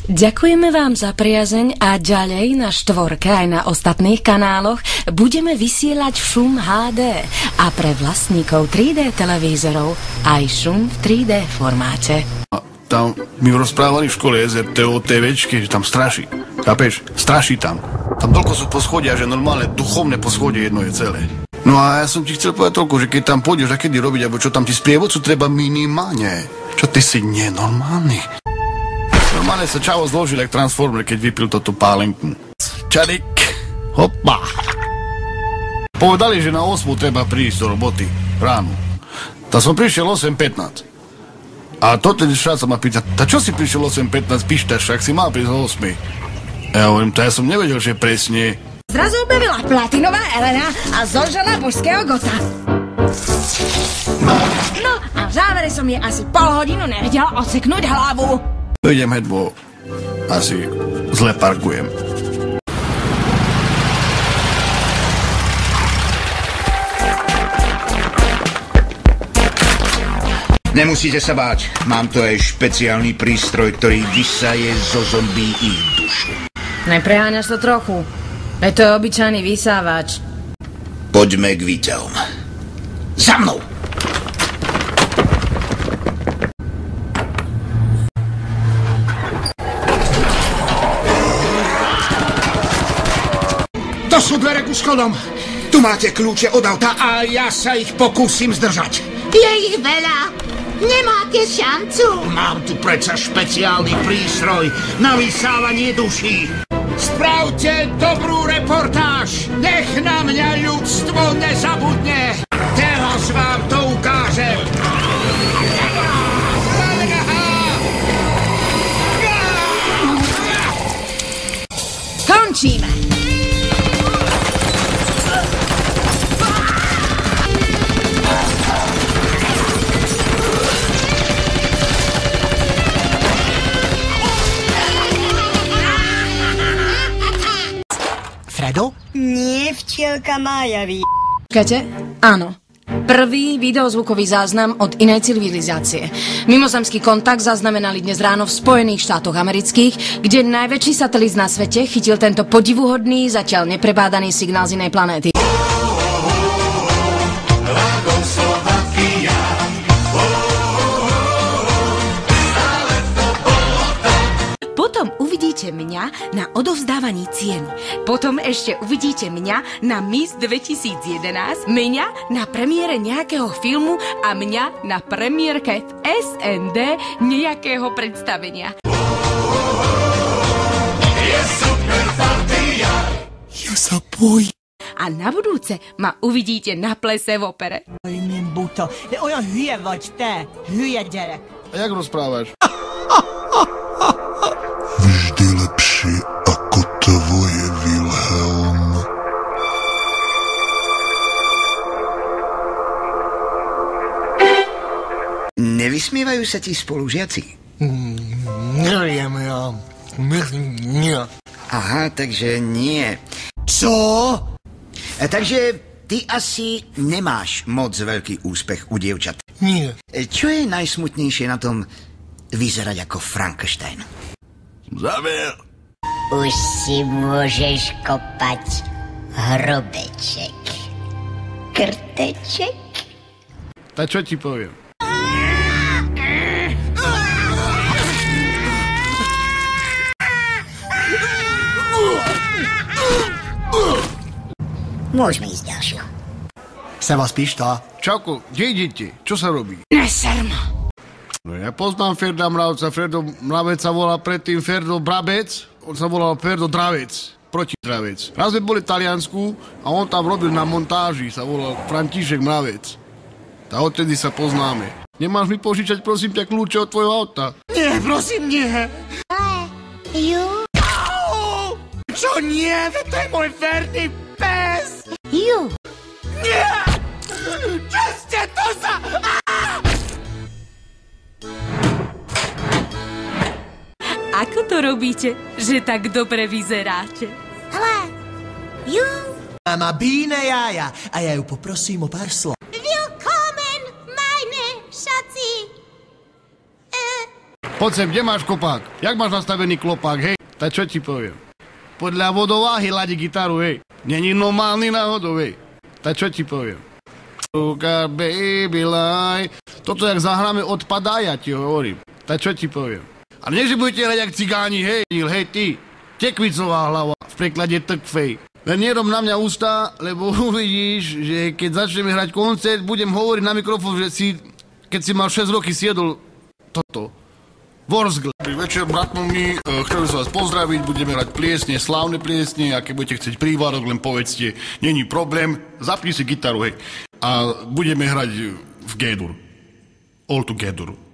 Ďakujeme vám za priazeň a ďalej na Štvorke aj na ostatných kanáloch budeme vysielať šum HD a pre vlastníkov 3D televízorov aj šum v 3D formáte. A tam mi rozprávali v škole SRT o TVčke, že tam straší. Chápeš? Straší tam. Tam toľko sú poschodia, že normálne duchovné poschodie jedno je celé. No a ja som ti chcel povedať toľko, že keď tam pôjdeš a kedy robiť, alebo čo tam ti sprievodcu treba minimálne. Čo ty si nenormálny? Normálne sa Čavo zložil jak Transformer, keď vypil toto pálenku. Čarik, hopa. Povedali, že na 8 treba prísť do roboty, ráno. Tak som prišiel 8:15. A to ten šát sa ma pýta, čo si prišiel 8:15, pištaš, však si mal prísť o 8. Ja hovorím, ja som nevedel, že presne. Zrazu objavila Platinová Elena a zožala božského Gota. No a v závere som jej asi pol hodinu nevedela odseknúť hlavu. Idem heď, bo asi zle parkujem. Nemusíte sa báť, mám tu aj špeciálny prístroj, ktorý vysaje zo zombí ich dušu. Nepreháňaš to trochu. Veď to je obyčajný vysávač. Poďme k výťahom. Za mnou! To sú dvere ku schodom. Tu máte kľúče od auta a ja sa ich pokúsim zdržať. Je ich veľa. Nemáte šancu. Mám tu predsa špeciálny prístroj na vysávanie duší. Spravte dobrú reportáž. Nech na mňa ľudstvo nezabudne. Teraz vám to ukážem. Končíme. Fredo? Nie, včielka Mája, Kate? Áno. Prvý videozvukový záznam od inej civilizácie. Mimozemský kontakt zaznamenali dnes ráno v Spojených štátoch amerických, kde najväčší satelit na svete chytil tento podivuhodný, zatiaľ neprebádaný signál z inej planéty. Potom uvidíte mňa na odovzdávaní cien. Potom ešte uvidíte mňa na Miss 2011, mňa na premiére nejakého filmu a mňa na premiérke v SND nejakého predstavenia. Je super partia. Ja sa bojím. A na budúce ma uvidíte na plese v opere. Min buta. De olyan hülye vagy te, hülye gyerek. A jak rozprávaš? Vždy lepšie ako tvoje, Wilhelm. Nevysmievajú sa ti spolužiaci? Neviem, ja. Myslím, nie. Aha, takže nie. Co? Takže ty asi nemáš moc veľký úspech u dievčat. Nie. Čo je najsmutnejšie na tom vyzerať ako Frankenstein? Záver. Už si môžeš kopať hrobeček. Krteček? Tak čo ti poviem? Môžeme ísť ďalšieho. Seba spíš to? Čauko, kde idete? Čo sa robí? Neser ma. No ja poznám Ferda Mravca. Ferdo Mravec sa volal predtým Ferdo Brabec. On sa volal Ferdo Dravec. Protidravec. Raz sme boli v Taliansku a on tam robil na montáži. Sa volal František Mravec. A odtedy sa poznáme. Nemáš mi požičať, prosím ťa, kľúče od tvojho auta? Nie, prosím, nie. Ju. Čo nie? To je môj verný pes. Ju. Nie! Čo ste to za... Ako to robíte, že tak dobre vyzeráte? Hele. Ju. Má bíne jája a ja ju poprosím o pár slov. Willkommen, meine Schatzi. Poď sem, kde máš kopák? Jak máš nastavený klopák, hej? Tak čo ti poviem? Podľa vodováhy ladí gitaru, hej. Není normálny náhodou, hej. Tak čo ti poviem? Baby lie. Toto jak zahráme odpadá, ja ti hovorím. Tak čo ti poviem? A nie, že budete hrať jak cigáni, hej, hej ty. Tekvicová hlava, v preklade Tkfej. Len nerob na mňa ústa, lebo uvidíš, že keď začneme hrať koncert, budem hovoriť na mikrofón, že keď si mal 6 roky, siedol toto. Vorzgl. Dobrý večer, bratmo mi, chcel by som vás pozdraviť, budeme hrať pliesne, slávne pliesne, a keď budete chcieť prívadok, len povedzte, není problém, zapni si gitaru, hej. A budeme hrať v G-dur. All together.